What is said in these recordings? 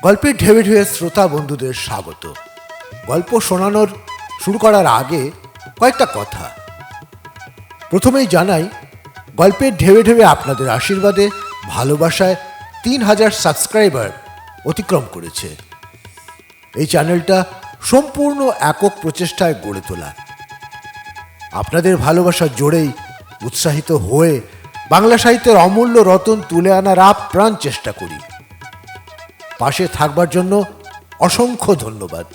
গল্পের ঢেবে ঢেবে শ্রোতা বন্ধুদের স্বাগত। গল্প শোনানোর শুরু করার আগে কয়েকটা কথা। প্রথমেই জানাই, গল্পের ঢেবে ঢেবে আপনাদের আশীর্বাদে ভালোবাসায় ৩,০০০ সাবস্ক্রাইবার অতিক্রম করেছে। এই চ্যানেলটা সম্পূর্ণ একক প্রচেষ্টায় গড়ে তোলা। আপনাদের ভালোবাসার জোরেই উৎসাহিত হয়ে বাংলা সাহিত্যের অমূল্য রতন তুলে আনার আপ্রাণ চেষ্টা করি। পাশে থাকবার জন্য অসংখ্য ধন্যবাদ।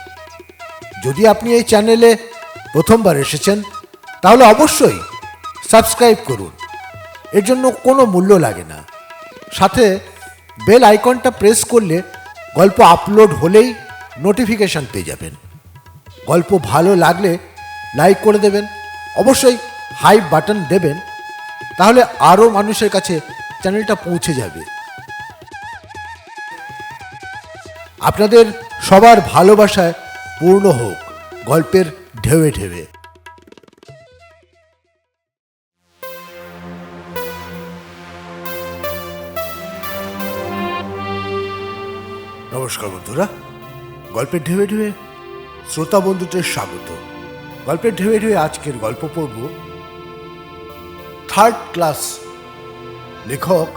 যদি আপনি এই চ্যানেলে প্রথমবার এসেছেন তাহলে অবশ্যই সাবস্ক্রাইব করুন। এর জন্য কোনো মূল্য লাগে না। সাথে বেল আইকনটা প্রেস করলে গল্প আপলোড হলেই নোটিফিকেশান পেয়ে যাবেন। গল্প ভালো লাগলে লাইক করে দেবেন, অবশ্যই হাইপ বাটন দেবেন, তাহলে আরও মানুষের কাছে চ্যানেলটা পৌঁছে যাবে। আপনাদের সবার ভালোবাসায় পূর্ণ হোক গল্পের ঢেউয়ে ঢেউয়ে। নমস্কার বন্ধুরা, গল্পের ঢেউয়ে ঢেউয়ে শ্রোতা বন্ধুদের স্বাগত। গল্পের ঢেউয়ে ঢেউয়ে আজকের গল্প পড়ব থার্ড ক্লাস, লেখক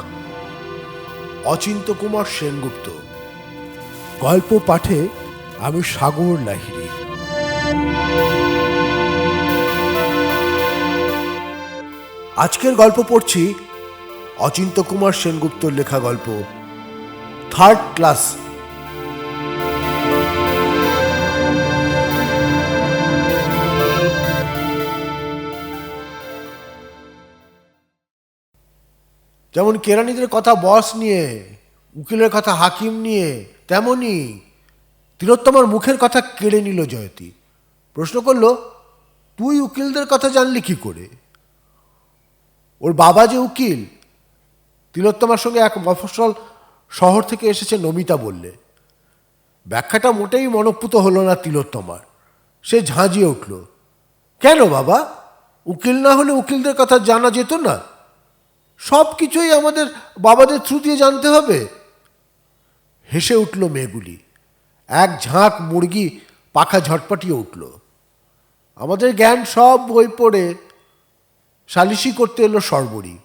অচিন্ত কুমার সেনগুপ্ত। গল্প পাঠে আমি সাগর লাহিড়ী। আজকের গল্প পড়ছি অচিন্ত কুমার সেনগুপ্তর লেখা গল্প থার্ড ক্লাস। যেমন কেরানিদের কথা বস নিয়ে, উকিলের কথা হাকিম নিয়ে, তেমনি তিলোত্তমার মুখের কথা কেড়ে নিল জয়তী। প্রশ্ন করল, তুই উকিলদের কথা জানলি কি করে? ওর বাবা যে উকিল। তিলোত্তমার সঙ্গে এক মফস্বল শহর থেকে এসেছে নমিতা বললে। ব্যাখ্যাটা মোটেই মনঃপূত হলো না তিলোত্তমার। সে ঝাঁঝিয়ে উঠল, কেন বাবা, উকিল না হলে উকিলদের কথা জানা যেত না? সব কিছুই আমাদের বাবাদের থ্রু দিয়ে জানতে হবে? হেসে উঠল মেয়েগুলি। এক ঝাঁক মুরগি পাখা ঝটপটিয়ে উঠল। আমাদের জ্ঞান সব বই পড়ে সালিশি করতে এলো সর্বরী।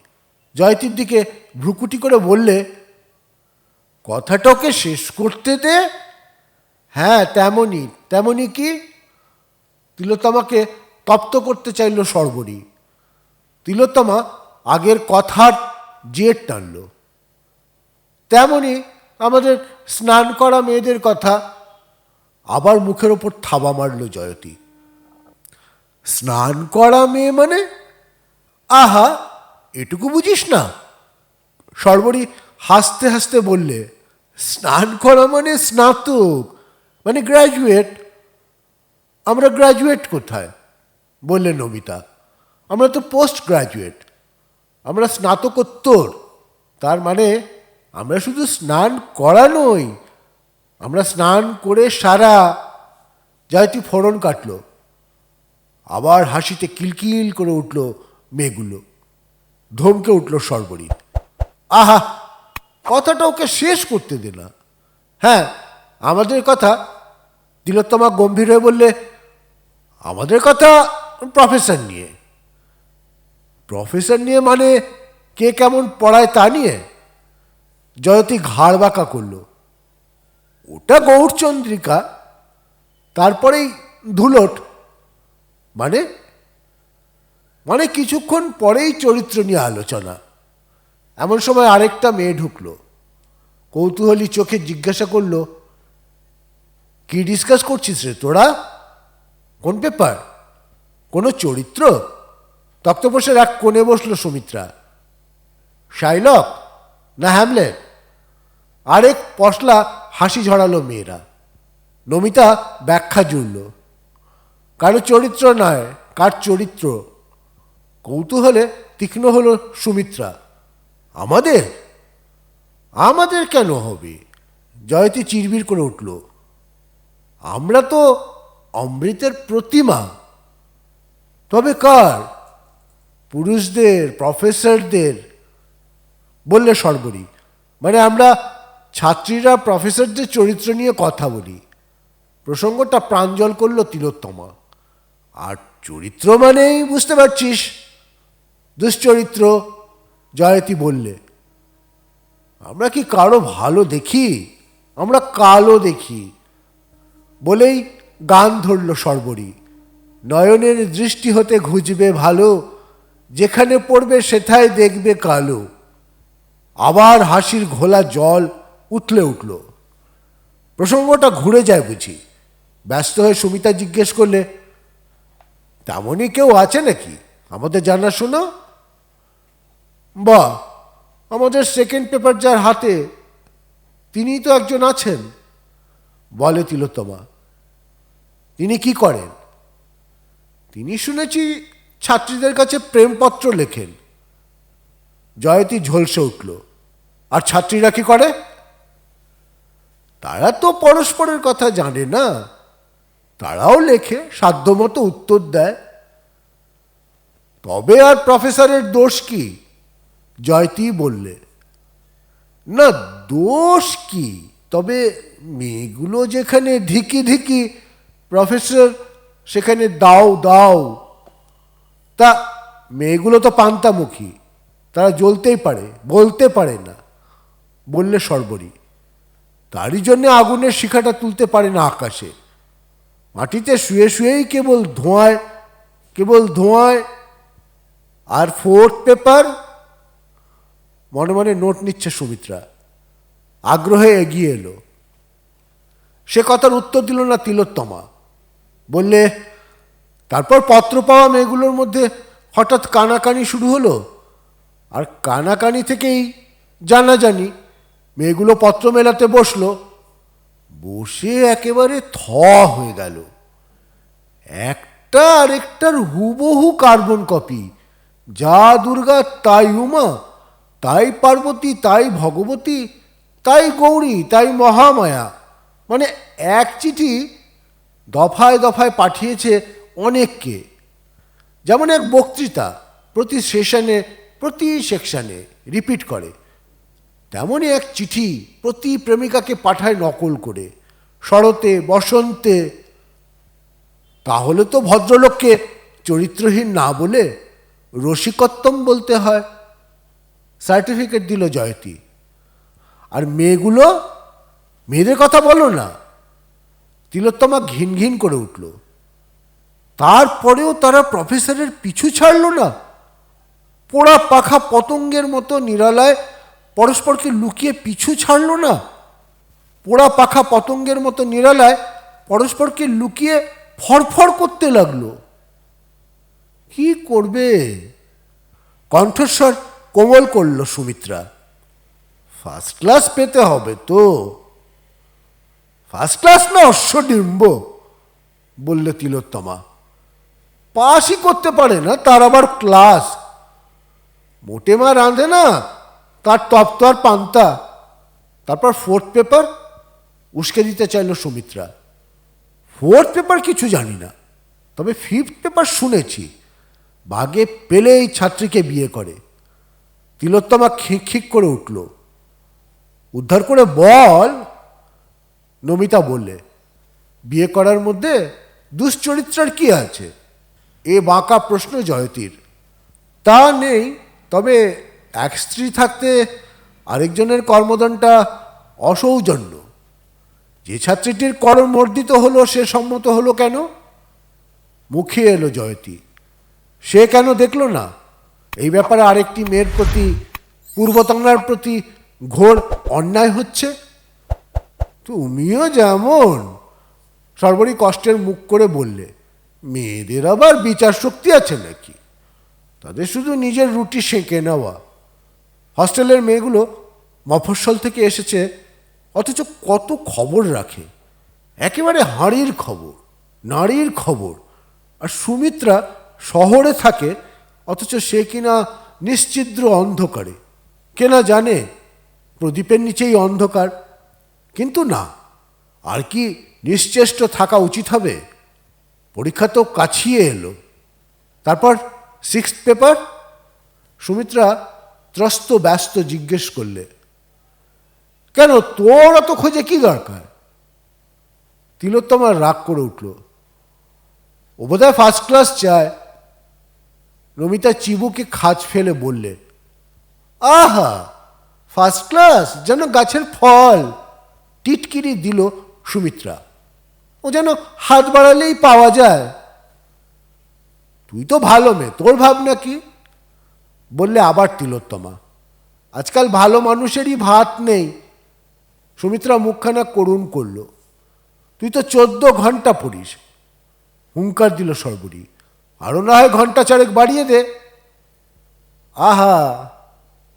জয়তীর দিকে ভ্রুকুটি করে বললে, কথাটাকে শেষ করতে দে। হ্যাঁ, তেমনই কি? তিলোত্তমাকে তপ্ত করতে চাইল সর্বরী। তিলোত্তমা আগের কথার জের টানল। তেমনি আমাদের স্নান করা মেয়েদের কথা। আবার মুখের ওপর থাবা মারল জয়তী। স্নান করা মেয়ে মানে? আহা, এটুকু বুঝিস না? সর্বরী হাসতে হাসতে বললে, স্নান করা মানে স্নাতক, মানে গ্র্যাজুয়েট। আমরা গ্র্যাজুয়েট কোথায়? বললে নমিতা। আমরা তো পোস্ট গ্র্যাজুয়েট, আমরা স্নাতকোত্তর। তার মানে আমরা শুধু স্নান করা নই, আমরা স্নান করে সারা। জয়তী ফোড়ন কাটল। আবার হাসিতে কিলকিল করে উঠল মেয়েগুলো। ধমকে উঠল সর্বরী। আহা, কথাটা ওকে শেষ করতে দে না। হ্যাঁ, আমাদের কথা। তিলোত্তমা গম্ভীর হয়ে বললে, আমাদের কথা প্রফেসর নিয়ে। প্রফেসর নিয়ে মানে কে কেমন পড়ায় তা নিয়ে? জয়তী ঘাড় বাঁকা করল। ওটা গৌরচন্দ্রিকা, তারপরেই ধুলট। মানে মানে কিছুক্ষণ পরেই চরিত্র নিয়ে আলোচনা। এমন সময় আরেকটা মেয়ে ঢুকলো। কৌতূহলী চোখে জিজ্ঞাসা করল, কি ডিসকাস করছিস রে তোরা? কোন পেপার? কোনো চরিত্র? তক্তপোষের এক কোণে বসল সুমিত্রা। শাইলক না হ্যামলেট? আরেক পশলা হাসি ঝরালো মেয়েরা। নমিতা ব্যাখ্যা জুড়ল, কারো চরিত্র নয়, কার চরিত্র। কৌতূহলে তীক্ষ্ণ হলো সুমিত্রা। আমাদের? আমাদের কেন হবে? জয়তী চিরবির করে উঠল। আমরা তো অমৃতের প্রতিমা। তবে কার? পুরুষদের, প্রফেসরদের। বললে সর্বরী। মানে আমরা ছাত্রীরা প্রফেসরদের চরিত্র নিয়ে কথা বলি। প্রসঙ্গটা প্রাঞ্জল করল তিলোত্তমা। আর চরিত্র মানেই বুঝতে পারছিস, দুশ্চরিত্র। জয়তী বললে, আমরা কি কারো ভালো দেখি? আমরা কালো দেখি। বলেই গান ধরল সর্বরী। নয়নের দৃষ্টি হতে ঘুচবে ভালো, যেখানে পড়বে সেথায় দেখবে কালো। আবার হাসির ঘোলা জল উঠলে উঠল। প্রসঙ্গটা ঘুরে যায় বুঝি। ব্যস্ত হয়ে সুমিতা জিজ্ঞেস করলে, তেমনই কেউ আছে নাকি আমাদের জানাশোনা? বা, আমাদের সেকেন্ড পেপার যার হাতে, তিনিই তো একজন আছেন, বলে তিলোত্তমা। তিনি কি করেন? তিনি শুনেছি ছাত্রীদের কাছে প্রেমপত্র লেখেন। জয়তী ঝলসে উঠল। আর ছাত্রীরা কি করে? তারা তো পরস্পরের কথা জানে না, তারাও লেখে, সাধ্যমতো উত্তর দেয়। তবে আর প্রফেসরের দোষ কি? জয়তী বললে। না, দোষ কি, তবে মেয়েগুলো যেখানে ধিকি ধিকি, প্রফেসর সেখানে দাও দাও। তা মেয়েগুলো তো পান্তামুখী, তারা জ্বলতেই পারে, বলতে পারে না, বললে সর্বরী। তারই জন্যে আগুনের শিখাটা তুলতে পারে না আকাশে। মাটিতে শুয়ে শুয়েই কেবল ধোঁয়ায়। আর ফোর্থ পেপার? মনে মনে নোট নিচ্ছে সুমিত্রা। আগ্রহে এগিয়ে এলো। সে কথার উত্তর দিল না তিলোত্তমা। বললে, তারপর পত্র পাওয়া মেয়েগুলোর মধ্যে হঠাৎ কানাকানি শুরু হলো। আর কানাকানি থেকেই জানাজানি। মেয়েগুলো পত্র মেলাতে বসলো। বসে একেবারে থ হয়ে গেল। একটা আরেকটার হুবহু কার্বন কপি। যা দুর্গা তাই উমা, তাই পার্বতী, তাই ভগবতী, তাই গৌরী, তাই মহামায়া। মানে এক চিঠি দফায় দফায় পাঠিয়েছে অনেককে। যেমন এক বক্তৃতা প্রতি সেকশনে রিপিট করে, তেমনই এক চিঠি প্রতি প্রেমিকাকে পাঠায় নকল করে, শরতে বসন্তে। তাহলে তো ভদ্রলোককে চরিত্রহীন না বলে রসিকত্তম বলতে হয়। সার্টিফিকেট দিল জয়তী। আর মেয়েদের কথা বলো না। তিলোত্তমা ঘিন ঘিন করে উঠল। তারপরেও তারা প্রফেসরের পিছু ছাড়ল না। পোড়া পাখা পতঙ্গের মতো নিরালায় পরস্পরকে লুকিয়ে পিছু ছাড়ল না। পোড়া পাখা পতঙ্গের মতো নিরালায় পরস্পরকে লুকিয়ে ফরফর করতে লাগলো। কি করবে? কণ্ঠস্বর কোমল করল সুমিত্রা। ফার্স্ট ক্লাস পেতে হবে তো। ফার্স্ট ক্লাস না অশ্বডিম্ব, বললে তিলোত্তমা। পাসই করতে পারে না, তার আবার ক্লাস। মোটে মা রাঁধে না, তার তপ্ত আর পান্তা। তারপর ফোর্থ পেপার? উস্কে দিতে চাইল সুমিত্রা। ফোর্থ পেপার কিছু জানি না, তবে ফিফথ পেপার শুনেছি বাগে পেলেই ছাত্রীকে বিয়ে করে। তিলোত্তমা খিক করে উঠল। উদ্ধার করে বল, নমিতা বললে। বিয়ে করার মধ্যে দুশ্চরিত্রার কি আছে? এ বাঁকা প্রশ্ন জয়তীর। তা নেই, তবে এক স্ত্রী থাকতে আরেকজনের কর্মদানটা অসৌজন্য। যে ছাত্রীটির কর্মবর্ধিত হলো সে সম্মত হলো কেন? মুখিয়ে এলো জয়তী। সে কেন দেখল না এই ব্যাপারে আরেকটি মেয়ের প্রতি, পূর্বতঙ্গার প্রতি ঘোর অন্যায় হচ্ছে? তুমিও যেমন, সর্বরী কষ্টের মুখ করে বললে। মেয়েদের আবার বিচার শক্তি আছে নাকি? তাদের শুধু নিজের রুটি সেঁকে নেওয়া। হস্টেলের মেয়েগুলো মফস্বল থেকে এসেছে, অথচ কত খবর রাখে। একেবারে হাঁড়ির খবর, নারীর খবর। আর সুমিত্রা শহরে থাকে, অথচ সে কিনা নিশ্চিদ্র অন্ধকারে। কেনা জানে প্রদীপের নিচেই অন্ধকার। কিন্তু না, আর কি নিশ্চেষ্ট থাকা উচিত হবে? পরীক্ষা তো কাছিয়ে এলো। তারপর সিক্সথ পেপার? সুমিত্রা ত্রস্ত ব্যস্ত জিজ্ঞেস করলে। কেন, তোর অত খোঁজে কি দরকার? তিলোত্তমা রাগ করে উঠল। ও বোধহয় ফার্স্ট ক্লাস চায়। নমিতা চিবুকে খাঁজ ফেলে বললে, আহা, ফার্স্ট ক্লাস যেন গাছের ফল। টিটকিরি দিল সুমিত্রা। ও যেন হাত বাড়ালেই পাওয়া যায়। তুই তো ভালো মেয়ে, তোর ভাবনা কি? বললে আবার তিলোত্তমা। আজকাল ভালো মানুষেরই ভাত নেই। সুমিত্রা মুখখানা করুণ করল। তুই তো 14 ঘন্টা পড়িস। হুঙ্কার দিল সর্বরী, আরো না হয় ঘন্টা চারেক বাড়িয়ে দে। আহা,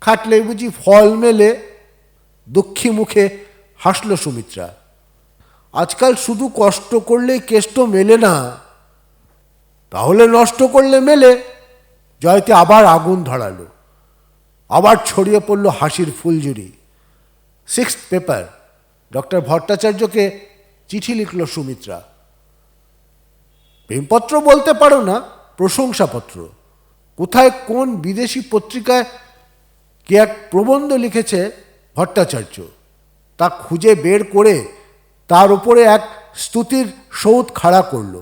খাটলেই বুঝি ফল মেলে? দুঃখী মুখে হাসল সুমিত্রা। আজকাল শুধু কষ্ট করলেই কেষ্ট মেলে না, তাহলে নষ্ট করলে মেলে। জয়তে আবার আগুন ধরালো। আবার ছড়িয়ে পড়ল হাসির ফুলঝুরি। 6th paper. ডক্টর ভট্টাচার্যকে চিঠি লিখল সুমিত্রা। প্রেমপত্র বলতে পারো না, প্রশংসাপত্র। কোথায় কোন বিদেশি পত্রিকায় কে এক প্রবন্ধ লিখেছে ভট্টাচার্য, তা খুঁজে বের করে তার উপরে এক স্তুতির সৌধ খাড়া করল।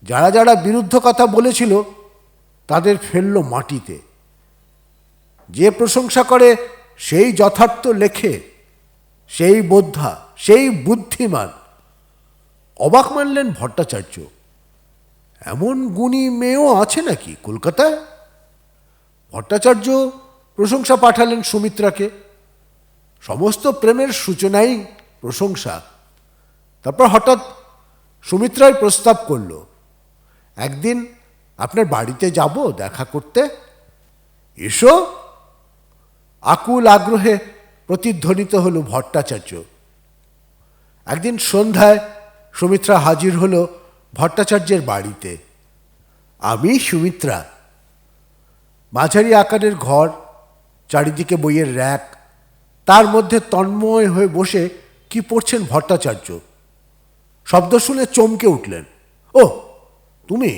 যারা যারা বিরুদ্ধ কথা বলেছিল তাদের ফেলল মাটিতে। যে প্রশংসা করে সেই যথার্থ লেখে, সেই বোদ্ধা, সেই বুদ্ধিমান। অবাক মানলেন ভট্টাচার্য। এমন গুণী মেয়েও আছে নাকি কলকাতায়? ভট্টাচার্য প্রশংসা পাঠালেন সুমিত্রাকে। সমস্ত প্রেমের সূচনাই প্রশংসা। তারপর হঠাৎ সুমিত্রাই প্রস্তাব করল, একদিন আপনার বাড়িতে যাব দেখা করতে। এসো। আকুল আগ্রহে প্রতিধ্বনিত হল ভট্টাচার্য। একদিন সন্ধ্যায় সুমিত্রা হাজির হল ভট্টাচার্যের বাড়িতে। আমি সুমিত্রা। মাঝারি আকারের ঘর, চারিদিকে বইয়ের র্যাক, তার মধ্যে তন্ময় হয়ে বসে কি পড়ছেন ভট্টাচার্য। শব্দ শুনে চমকে উঠলেন। ও, তুমি?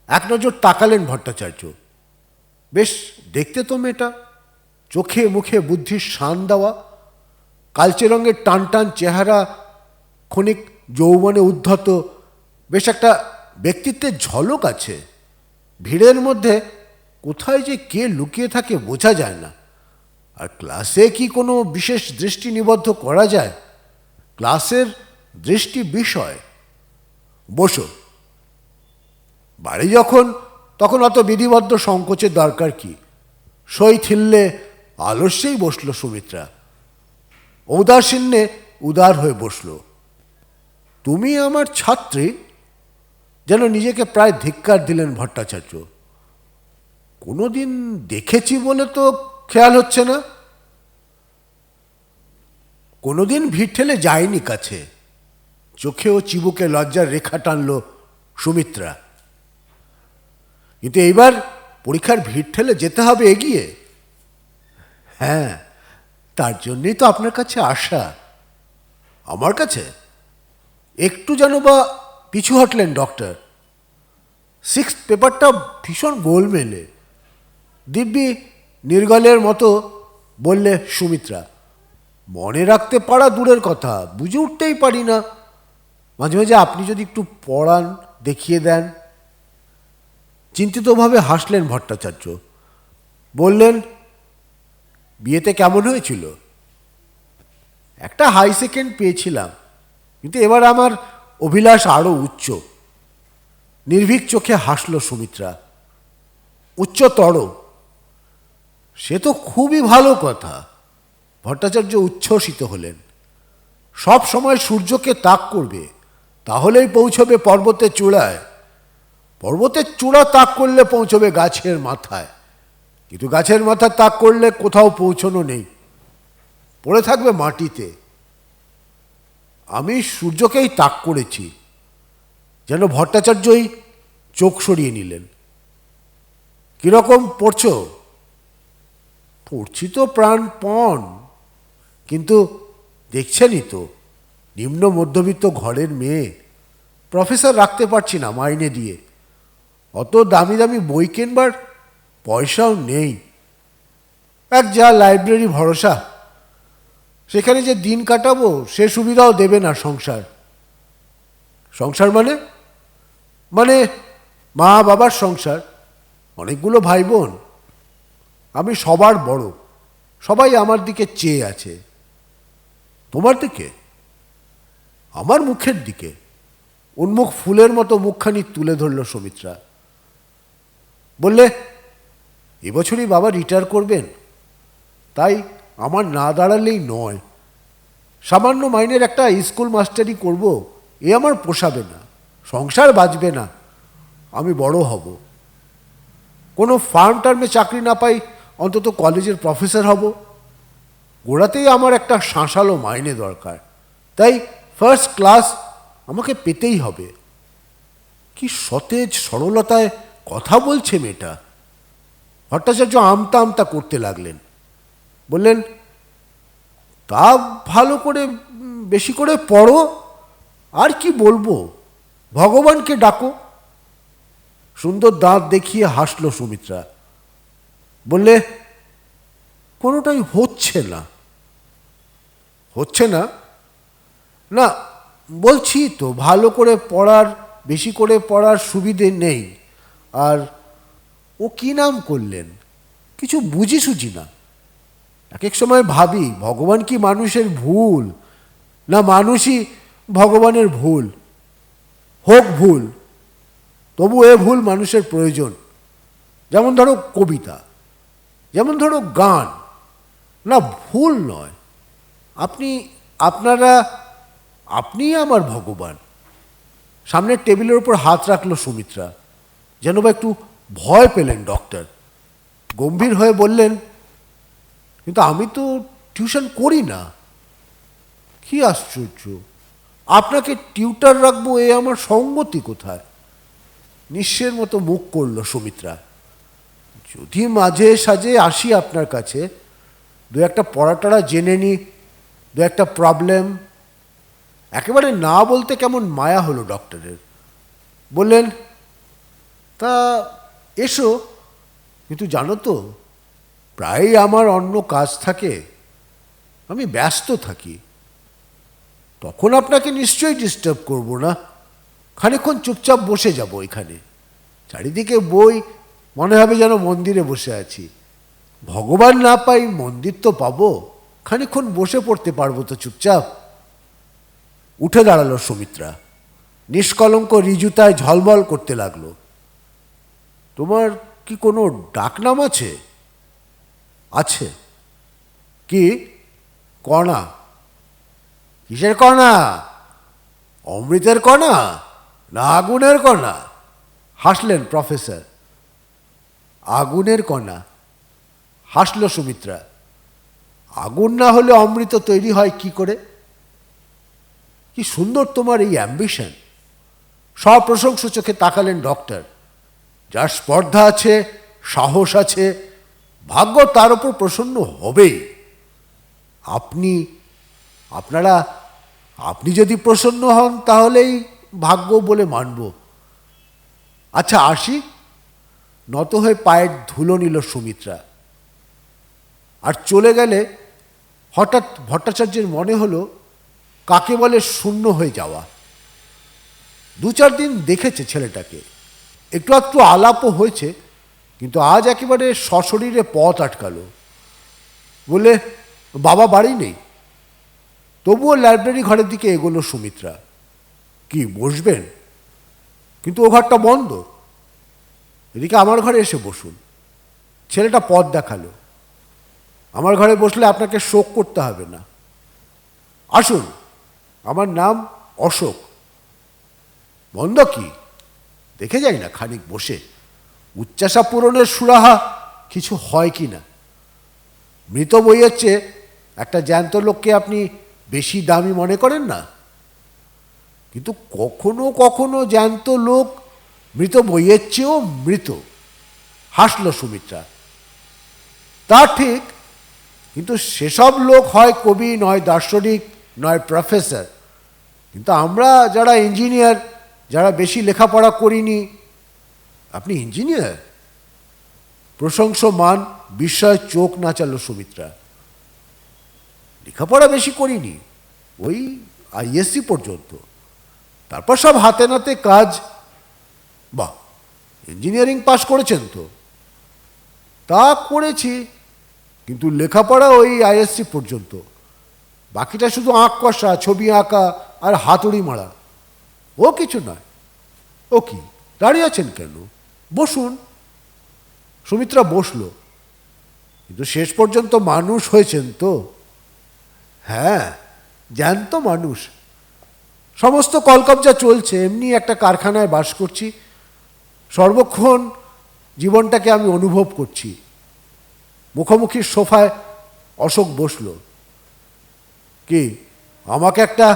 এক নজর তাকালেন ভট্টাচার্য। বেশ দেখতে তো মেয়েটা। চোখে মুখে বুদ্ধির শান দেওয়া, কালচে রঙের টান টান চেহারা, ক্ষণিক যৌবনে উদ্ধত, বেশ একটা ব্যক্তিত্বের ঝলক আছে। ভিড়ের মধ্যে কোথায় যে কে লুকিয়ে থাকে বোঝা যায় না। আর ক্লাসে কি কোনো বিশেষ দৃষ্টি নিবদ্ধ করা যায়? ক্লাসের দৃষ্টি বিষয়। বসো। বাড়ি যখন, তখন অত বিধিবদ্ধ সংকোচের দরকার কি? সই থিললে আলস্যেই বসল সুমিত্রা। ঔদাসীন্যে উদার হয়ে বসল। তুমি আমার ছাত্রী? যেন নিজেকে প্রায় ধিক্কার দিলেন ভট্টাচার্য। কোনোদিন দেখেছি বলে তো খেয়াল হচ্ছে না। কোনোদিন ভিড় ঠেলে যায়নি কাছে। চোখে ও চিবুকে লজ্জার রেখা টানল সুমিত্রা। কিন্তু এইবার পরীক্ষার ভিড় ঠেলে যেতে হবে এগিয়ে। হ্যাঁ, তার জন্যই তো আপনার কাছে আসা। আমার কাছে? একটু যেন বা পিছু হটলেন ডক্টর। 6th পেপারটা ভীষণ গোলমেলে। দিব্যি নির্গলের মতো বললে সুমিত্রা। মনে রাখতে পারা দূরের কথা, বুঝে উঠতেই পারি না। মাঝে মাঝে আপনি যদি একটু পড়ান, দেখিয়ে দেন। চিন্তিতভাবে হাসলেন ভট্টাচার্য। বললেন, বিয়েতে কেমন হয়েছিল? একটা হাই সেকেন্ড পেয়েছিলাম, কিন্তু এবার আমার অভিলাষ আরও উচ্চ। নির্ভীক চোখে হাসল সুমিত্রা। উচ্চতর? সে তো খুবই ভালো কথা। ভট্টাচার্য উচ্ছ্বসিত হলেন। সব সময় সূর্যকে তাক করবে, তাহলেই পৌঁছবে পর্বতের চূড়ায়। পর্বতের চূড়া তাক করলে পৌঁছবে গাছের মাথায়, কিন্তু গাছের মাথা তাক করলে কোথাও পৌঁছনো নেই, পড়ে থাকবে মাটিতে। আমি সূর্যকেই তাক করেছি। যেন ভট্টাচার্যই চোখ সরিয়ে নিলেন। কিরকম পড়ছো? পড়ছি তো প্রাণপণ, কিন্তু দেখছেনই তো, নিম্ন মধ্যবিত্ত ঘরের মেয়ে। প্রফেসর রাখতে পারছি না মাইনে দিয়ে। অত দামি দামি বই কেনবার পয়সাও নেই। এক যা লাইব্রেরি ভরসা, সেখানে যে দিন কাটাবো সে সুবিধাও দেবে না সংসার। সংসার মানে মানে মা বাবার সংসার, অনেকগুলো ভাই বোন, আমি সবার বড়, সবাই আমার দিকে চেয়ে আছে। তোমার দিকে? আমার মুখের দিকে? উন্মুখ ফুলের মতো মুখখানি তুলে ধরল সুমিত্রা। বললে, এবছরই বাবা রিটায়ার করবেন, তাই আমার না দাঁড়ালেই নয়। সামান্য মাইনের একটা স্কুল মাস্টারি করব, এ আমার পোষাবে না, সংসার বাঁচবে না। আমি বড় হব, কোনো ফার্ম টার্মে চাকরি না পাই অন্তত কলেজের প্রফেসর হব। গোড়াতেই আমার একটা শাঁসালো মাইনে দরকার, তাই ফার্স্ট ক্লাস আমাকে পেতেই হবে। কি সতেজ সরলতায় কথা বলছে মেয়েটা। ভট্টাচার্য আমতা আমতা করতে লাগলেন। বললেন, তা ভালো করে বেশি করে পড়ো, আর কি বলবো, ভগবানকে ডাকো। সুন্দর দাঁত দেখিয়ে হাসল সুমিত্রা। বললে, কোনোটাই হচ্ছে না। হচ্ছে না? না, বলছি তো ভালো করে পড়ার, বেশি করে পড়ার সুবিধে নেই। আর ও কি নাম করলেন, কিছু বুঝি সুঝি না। এক এক সময় ভাবি, ভগবান কি মানুষের ভুল, না মানুষই ভগবানের ভুল? হোক ভুল, তবু এ ভুল মানুষের প্রয়োজন। যেমন ধরো কবিতা, যেমন ধরো গান, না ভুল নয়। আপনি আমার ভগবান। সামনের টেবিলের উপর হাত রাখল সুমিত্রা। যেন বা একটু ভয় পেলেন ডক্টর। গম্ভীর হয়ে বললেন, কিন্তু আমি তো টিউশন করি না। কি আশ্চর্য, আপনাকে টিউটার রাখবো, এ আমার সঙ্গতি কোথায়? নিঃস্বের মতো মুখ করল সুমিত্রা। যদি মাঝে সাঝে আসি আপনার কাছে, দু একটা পড়াটড়া জেনে নি, দু একটা প্রবলেম। একেবারে না বলতে কেমন মায়া হলো ডক্টরের। বললেন, তা এসো, কিন্তু জানো তো প্রায়ই আমার অন্য কাজ থাকে, আমি ব্যস্ত থাকি। তখন আপনাকে নিশ্চয়ই ডিস্টার্ব করব না। খানিকক্ষণ চুপচাপ বসে যাব এখানে। চারিদিকে বই, মনে হবে যেন মন্দিরে বসে আছি। ভগবান না পাই, মন্দির তো পাবো। খানিকক্ষণ বসে পড়তে পারবো তো চুপচাপ। উঠে দাঁড়ালো সুমিত্রা। নিষ্কলঙ্ক ঋজুতায় ঝলমল করতে লাগলো। তোমার কি কোনো ডাকনাম আছে? আছে। কি? কণা। কিসের কণা? অমৃতের কণা না আগুনের কণা? হাসলেন প্রফেসর। আগুনের কণা, হাসল সুমিত্রা। আগুন না হলে অমৃত তৈরি হয় কি করে? কি সুন্দর তোমার এই অ্যাম্বিশন। সপ্রশংস চোখে তাকালেন ডক্টর। যার স্পর্ধা আছে, সাহস আছে, ভাগ্য তার উপর প্রসন্ন হবেই। আপনি যদি প্রসন্ন হন তাহলেই ভাগ্য বলে মানব। আচ্ছা আসি। নত হয়ে পায়ের ধুলো নিল সুমিত্রা। আর চলে গেলে হঠাৎ ভট্টাচার্যের মনে হলো কাকে বলে শূন্য হয়ে যাওয়া। দু চার দিন দেখেছে ছেলেটাকে, একটু একটু আলাপও হয়েছে, কিন্তু আজ একেবারে সশরীরে পথ আটকালো। বলে, বাবা বাড়ি নেই। তবুও লাইব্রেরি ঘরের দিকে এগোলো সুমিত্রা। কি বসবেন? কিন্তু ও ঘরটা বন্ধ। এদিকে আমার ঘরে এসে বসুন। ছেলেটা পথ দেখালো। আমার ঘরে বসলে আপনাকে শোক করতে হবে না। আসুন, আমার নাম অশোক। বন্ধ কি? দেখে যাই না খানিক বসে, উচ্চাসা পূরণের সুরাহা কিছু হয় কি না। মৃত বইয়ের চেয়ে একটা জ্যান্ত লোককে আপনি বেশি দামি মনে করেন না? কিন্তু কখনো কখনো জ্যান্ত লোক মৃত বইয়ের চেয়েও মৃত। হাসল সুমিত্রা। তা ঠিক, কিন্তু সেসব লোক হয় কবি, নয় দার্শনিক, নয় প্রফেসর। কিন্তু আমরা যারা ইঞ্জিনিয়ার, যারা বেশি লেখাপড়া করিনি। আপনি ইঞ্জিনিয়ার? প্রশংসমান বিস্ময়ে চোখ নাচালো সুমিত্রা। লেখাপড়া বেশি করিনি, ওই আইএসসি পর্যন্ত, তারপর সব হাতে নাতে কাজ। বাহ, ইঞ্জিনিয়ারিং পাশ করেছেন তো? তা করেছি, কিন্তু লেখাপড়া ওই আইএসসি পর্যন্ত, বাকিটা শুধু আঁক কষা, ছবি আঁকা আর হাতুড়ি মারা, ও কিছু নয়। ও কি, দাঁড়িয়ে আছেন কেন? বসুন। সুমিত্রা বসল। কিন্তু শেষ পর্যন্ত মানুষ হয়েছেন তো? হ্যাঁ, জ্যান্ত মানুষ। সমস্ত কলকবজা চলছে, এমনি একটা কারখানায় বাস করছি, সর্বক্ষণ জীবনটাকে আমি অনুভব করছি। মুখোমুখি সোফায় অশোক বসল। কি, আমাকে একটা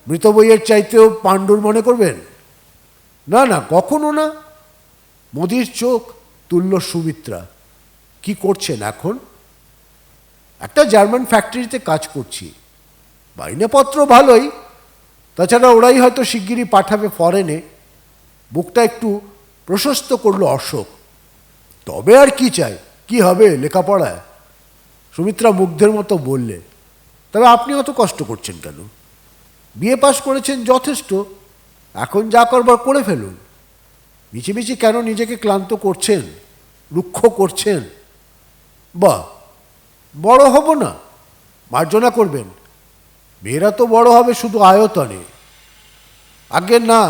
মৃত বইয়ের চাইতেও পাণ্ডুর মনে করবেন? না না, কখনো না। মোদির চোখ তুলল সুমিত্রা। কি করছেন এখন? একটা জার্মান ফ্যাক্টরিতে কাজ করছি, মাইনেপত্র ভালোই, তাছাড়া ওরাই হয়তো শিগগিরই পাঠাবে ফরেনে। বুকটা একটু প্রশস্ত করলো অশোক। তবে আর কি চাই, কি হবে লেখাপড়ায়? সুমিত্রা মুগ্ধের মতো বললে। তবে আপনি অত কষ্ট করছেন কেন? বিএ পাস করেছেন, যথেষ্ট। এখন যা করবার করে ফেলুন। মিছিমিছি কেন নিজেকে ক্লান্ত করছেন, রুক্ষ করছেন? বাহ, বড় হব না, মার্জনা করবেন। মেয়েরা তো বড় হবে শুধু আয়তনে। আগে না,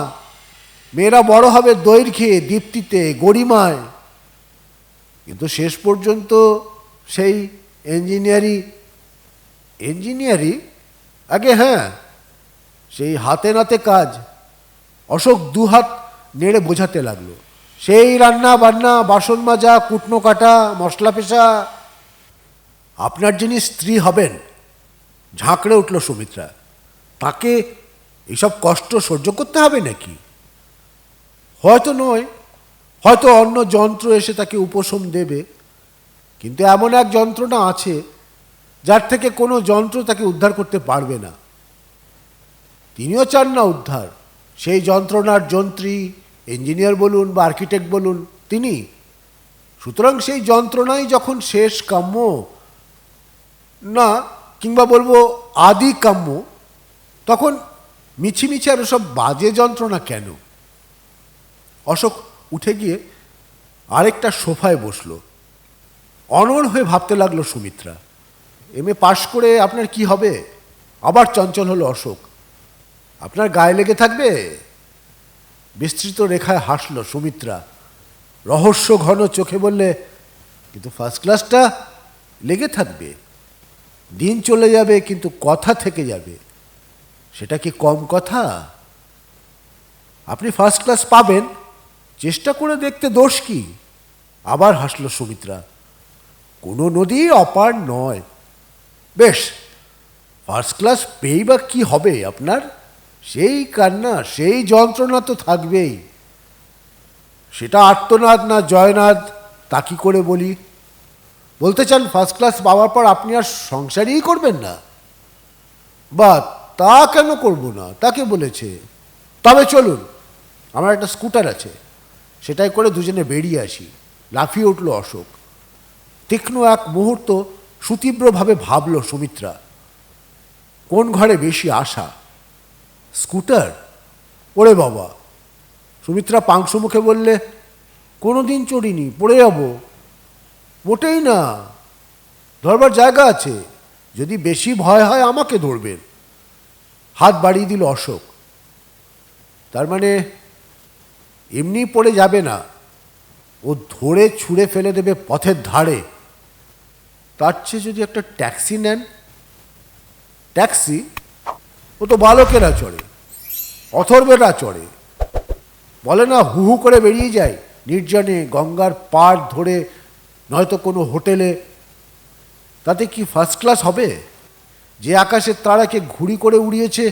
মেয়েরা বড় হবে দৈর্ঘ্যে, দীপ্তিতে, গরিমায়। কিন্তু শেষ পর্যন্ত সেই ইঞ্জিনিয়ারি আগে, হ্যাঁ, সেই হাতে নাতে কাজ। অশোক দুহাত নেড়ে বোঝাতে লাগলো। সেই রান্না বান্না, বাসন মাজা, কুটনো কাটা, মশলা পেশা। আপনার যিনি স্ত্রী হবেন, ঝাঁকড়ে উঠল সুমিত্রা, তাকে এইসব কষ্ট সহ্য করতে হবে নাকি? হয়তো নয়, হয়তো অন্য যন্ত্র এসে তাকে উপশম দেবে, কিন্তু এমন এক যন্ত্রণা আছে যার থেকে কোনো যন্ত্র তাকে উদ্ধার করতে পারবে না। তিনিও চান না উদ্ধার। সেই যন্ত্রণার যন্ত্রী, ইঞ্জিনিয়ার বলুন বা আর্কিটেক্ট বলুন, তিনি। সুতরাং সেই যন্ত্রণাই যখন শেষ কাম্য, না, কিংবা বলবো আদি কাম্য, তখন মিছিমিছি আর সব বাজে যন্ত্রণা কেন? অশোক উঠে গিয়ে আরেকটা সোফায় বসল। অনড় হয়ে ভাবতে লাগলো সুমিত্রা। এমএ পাশ করে আপনার কি হবে? আবার চঞ্চল হলো অশোক। আপনার গায়ে লেগে থাকবে? বিস্তৃত রেখায় হাসল সুমিত্রা, রহস্য ঘন চোখে বললে, কিন্তু ফার্স্ট ক্লাসটা লেগে থাকবে। দিন চলে যাবে, কিন্তু কথা থেকে যাবে। সেটা কি কম কথা? আপনি ফার্স্ট ক্লাস পাবেন, চেষ্টা করে দেখতে দোষ কি? আবার হাসল সুমিত্রা। কোনো নদী অপার নয়। বেশ, ফার্স্ট ক্লাস পেয়েই বা কী হবে আপনার? সেই কান্না, সেই যন্ত্রণা তো থাকবেই। সেটা আর্তনাদ না জয়নাদ, তা কি করে বলি? বলতে চান ফার্স্ট ক্লাস পাওয়ার পর আপনি আর সংসারই করবেন না? বা তা কেন করব না, তাকে বলেছে। তবে চলুন, আমার একটা স্কুটার আছে, সেটাই করে দুজনে বেরিয়ে আসি। লাফিয়ে উঠল অশোক। তীক্ষ্ণ এক মুহূর্ত সুতীব্রভাবে ভাবল সুমিত্রা, কোন ঘরে বেশি আশা? স্কুটার? ওরে বাবা! সুমিত্রা পাংশু মুখে বললে, কোনো দিন চড়িনি, পড়ে যাব। মোটেই না, ধরবার জায়গা আছে। যদি বেশি ভয় হয় আমাকে ধরবেন। হাত বাড়িয়ে দিল অশোক। তার মানে এমনি পড়ে যাবে না, ও ধরে ছুঁড়ে ফেলে দেবে পথের ধারে। তার চেয়ে যদি একটা ট্যাক্সি নেন। ট্যাক্সি? ও তো বালকেরা চড়ে, অথর্বেরা চড়ে। বলে না, হু হু করে বেরিয়ে যায় নির্জনে গঙ্গার পাড় ধরে, নয়তো কোনো হোটেলে। তাতে কি ফার্স্ট ক্লাস হবে? যে আকাশের তারাকে ঘুড়ি করে উড়িয়েছে,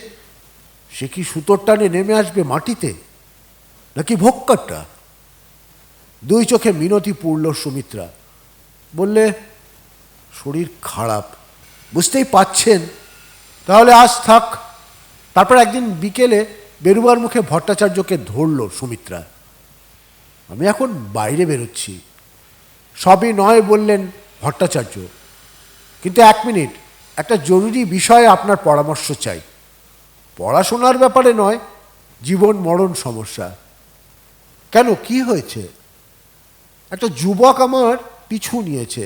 সে কি সুতোর টানে নেমে আসবে মাটিতে? নাকি ভোক্কারটা? দুই চোখে মিনতি পড়ল সুমিত্রা। বললে, শরীর খারাপ, বুঝতেই পাচ্ছেন। তাহলে আজ থাক। তারপর একদিন বিকেলে বেরুবার মুখে ভট্টাচার্যকে ধরল সুমিত্রা। আমি এখন বাইরে বেরোচ্ছি। সবই নয় বললেন ভট্টাচার্য, কিন্তু 1 মিনিট, একটা জরুরি বিষয়ে আপনার পরামর্শ চাই। পড়াশোনার ব্যাপারে নয়, জীবন মরণ সমস্যা। কেন, কি হয়েছে? একটা যুবক আমার পিছু নিয়েছে।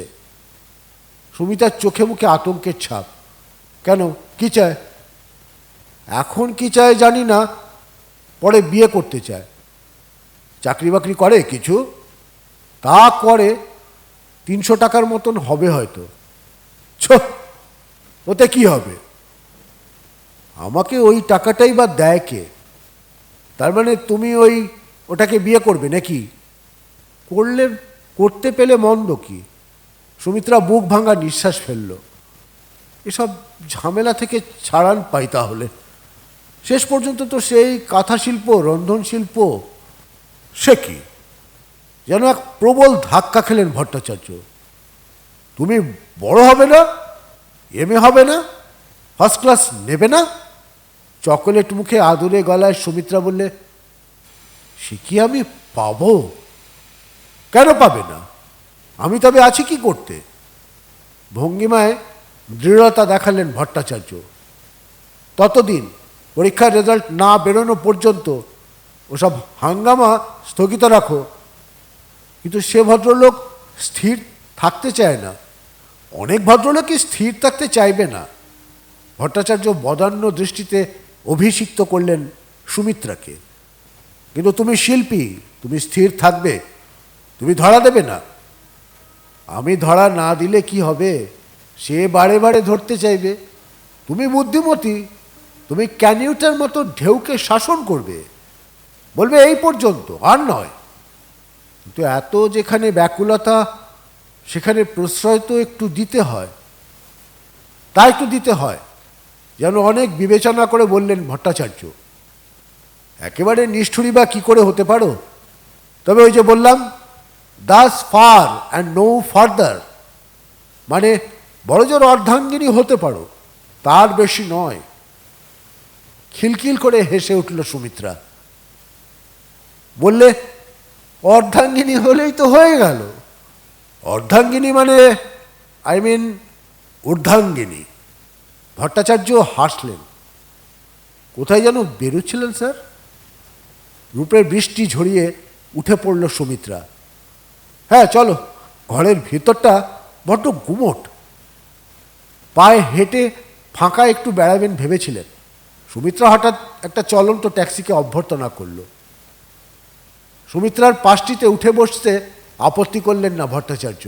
সুমিতার চোখে মুখে আতঙ্কের ছাপ। কেন, কি চায়? এখন কি চায় জানি না, পরে বিয়ে করতে চায়। চাকরি বাকরি করে কিছু, তা করে 300 টাকার মতন হবে হয়তো। ওতে কি হবে? আমাকে ওই টাকাটাই বা দেয় কে? তার মানে তুমি ওটাকে বিয়ে করবে নাকি? করতে পেলে মন্দ কি? সুমিত্রা বুক ভাঙা নিঃশ্বাস ফেলল। এসব ঝামেলা থেকে ছাড়ান পাই তাহলে। শেষ পর্যন্ত তো সেই কাঁথা শিল্প, রন্ধন শিল্প। সে কি? যেন এক প্রবল ধাক্কা খেলেন ভট্টাচার্য। তুমি বড় হবে না, এমএ হবে না, ফার্স্ট ক্লাস নেবে না? চকোলেট মুখে আদুরে গলায় সুমিত্রা বললে, সে কি আমি পাবো? কেন পাবে না? আমি তবে আছি কি করতে? ভঙ্গিমায় দৃঢ়তা দেখালেন ভট্টাচার্য। ততদিন পরীক্ষার রেজাল্ট না বেরোনো পর্যন্ত ওসব হাঙ্গামা স্থগিত রাখো। কিন্তু সে ভদ্রলোক স্থির থাকতে চায় না। অনেক ভদ্রলোকই স্থির থাকতে চাইবে না। ভট্টাচার্য বদান্য দৃষ্টিতে অভিষিক্ত করলেন সুমিত্রাকে। কিন্তু তুমি শিল্পী, তুমি স্থির থাকবে, তুমি ধরা দেবে না। আমি ধরা না দিলে কি হবে? সে বারে বারে ধরতে চাইবে। তুমি বুদ্ধিমতী, তুমি ক্যানিউটার মতো ঢেউকে শাসন করবে, বলবে এই পর্যন্ত, আর নয়। কিন্তু এত যেখানে ব্যাকুলতা, সেখানে প্রশ্রয় তো একটু দিতে হয়। তাই একটু দিতে হয়। যেন অনেক বিবেচনা করে বললেন ভট্টাচার্য। একেবারে নিষ্ঠুরী বা কী করে হতে পারো? তবে ওই যে বললাম, thus far and no further, মানে বড়জোর অর্ধাঙ্গিনী হতে পারো, তার বেশি নয়। খিলখিল করে হেসে উঠল সুমিত্রা। বললে, অর্ধাঙ্গিনী হলেই তো হয়ে গেল। অর্ধাঙ্গিনী মানে ঊর্ধ্বাঙ্গিনী। ভট্টাচার্য হাসলেন। কোথায় যেন বেরোচ্ছিলেন স্যার? রূপের বৃষ্টি ঝরিয়ে উঠে পড়ল সুমিত্রা। হ্যাঁ চলো, ঘরের ভেতরটা বড্ড গুমোট। পায়ে হেঁটে ফাঁকা একটু বেড়াবেন ভেবেছিলেন। সুমিত্রা হঠাৎ একটা চলন্ত ট্যাক্সিকে অভ্যর্থনা করল। সুমিত্রার পাশটিতে উঠে বসতে আপত্তি করলেন না ভট্টাচার্য।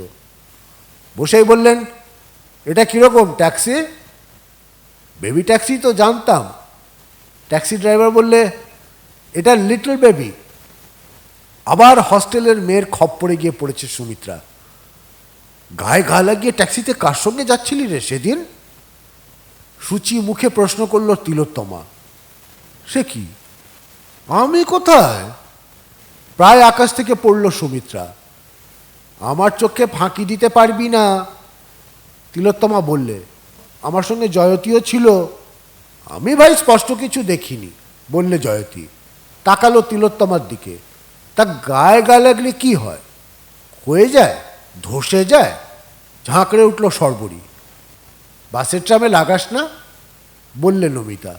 বসেই বললেন, এটা কীরকম ট্যাক্সি? বেবি ট্যাক্সি তো জানতাম। ট্যাক্সি ড্রাইভার বললে, এটা লিটল বেবি। আবার হস্টেলের মেয়ের খপ্পরে গিয়ে পড়েছে সুমিত্রা। গায়ে গা লাগিয়ে ট্যাক্সিতে কার সঙ্গে যাচ্ছিলি রে সেদিন? সূচি মুখে প্রশ্ন করল তিলোত্তমা। সে কি, আমি কোথায়? প্রায় আকাশ থেকে পড়ল সুমিত্রা। আমার চোখে ফাঁকি দিতে পারবি না, তিলোত্তমা বললে। আমার সঙ্গে জয়তীও ছিল। আমি ভাই স্পষ্ট কিছু দেখিনি, বললে জয়তী। তাকালো তিলোত্তমার দিকে। তা গায়ে গা লাগলে কি হয়? হয়ে যায়, ধসে যায়? ঝাঁকড়ে উঠল সর্বরী। বাসের ট্রামে লাগাস না, বললে নমিতা।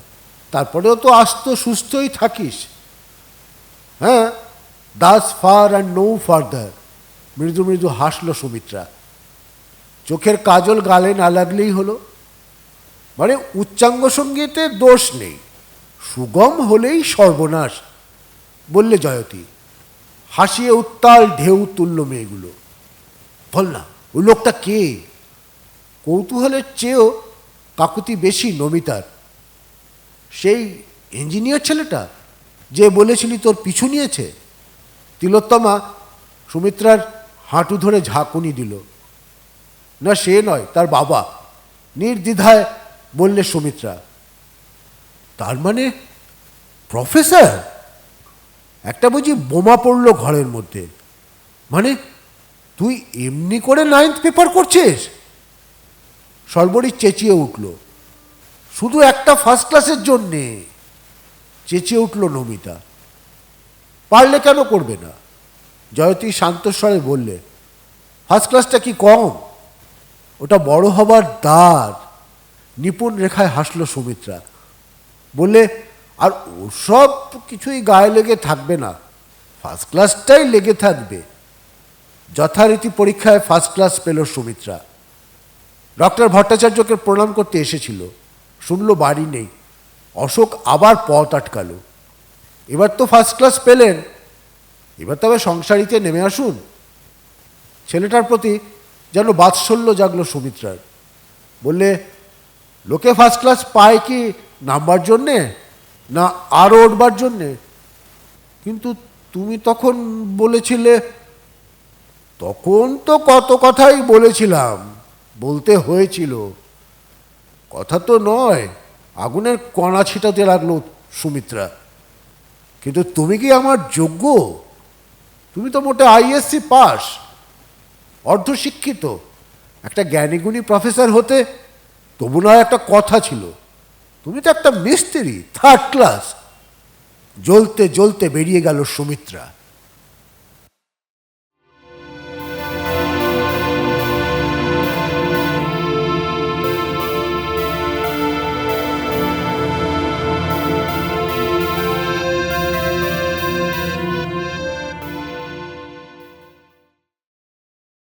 তারপরেও তো আস্ত সুস্থই থাকিস। হ্যাঁ, thus far and no further, মৃদু মৃদু হাসল সুমিত্রা। চোখের কাজল গালে না লাগলেই হলো। মানে উচ্চাঙ্গ সঙ্গীতে দোষ নেই, সুগম হলেই সর্বনাশ, বললে জয়তী। হাসিয়ে উত্তাল ঢেউ তুলল মেয়েগুলো। বল না, ওই লোকটা কে? কৌতূহলের চেয়েও কাকুতি বেশি নমিতার। সেই ইঞ্জিনিয়ার ছেলেটা যে বলেছিলি তোর পিছু নিয়েছে? তিলোত্তমা সুমিত্রার হাঁটু ধরে ঝাঁকুনি দিল। না, সে নয়, তার বাবা, নির্দ্বিধায় বললে সুমিত্রা। তার মানে প্রফেসর? একটা বুঝি বোমা পড়ল ঘরের মধ্যে। মানে তুই এমনি করে 9th পেপার করছিস? সর্বরী চেঁচিয়ে উঠল। শুধু একটা ফার্স্ট ক্লাসের জন্যে, চেঁচিয়ে উঠল নমিতা। পারলে কেন করবে না? জয়তী শান্তস্বরে বললে, ফার্স্ট ক্লাসটা কি কম? ওটা বড় হবার দ্বার। নিপুণ রেখায় হাসল সুমিত্রা, বললে, আর ওসব কিছুই গায়ে লেগে থাকবে না, ফার্স্ট ক্লাসটাই লেগে থাকবে। যথারীতি পরীক্ষায় ফার্স্ট ক্লাস পেল সুমিত্রা। ডক্টর ভট্টাচার্যকে প্রণাম করতে এসেছিল, শুনল বাড়ি নেই। অশোক আবার পথ আটকালো। এবার তো ফার্স্ট ক্লাস পেলেন, এবার তবে সংসারিতে নেমে আসুন। ছেলেটার প্রতি যেন বাৎসল্য জাগলো সুমিত্রার। বললে, লোকে ফার্স্ট ক্লাস পায় কি নামবার জন্যে, না আরও উঠবার জন্যে? কিন্তু তুমি তখন বলেছিলে। তখন তো কত কথাই বলেছিলাম, বলতে হয়েছিল। কথা তো নয়, আগুনের কণা ছিটাতে লাগলো সুমিত্রা। কিন্তু তুমি কি আমার যোগ্য? তুমি তো মোটে আইএসসি পাস, অর্ধশিক্ষিত। একটা জ্ঞানীগুণী প্রফেসর হতে তবু নয় একটা কথা ছিল। তুমি তো একটা মিস্ত্রি, থার্ড ক্লাস। জ্বলতে জ্বলতে বেরিয়ে গেল সুমিত্রা।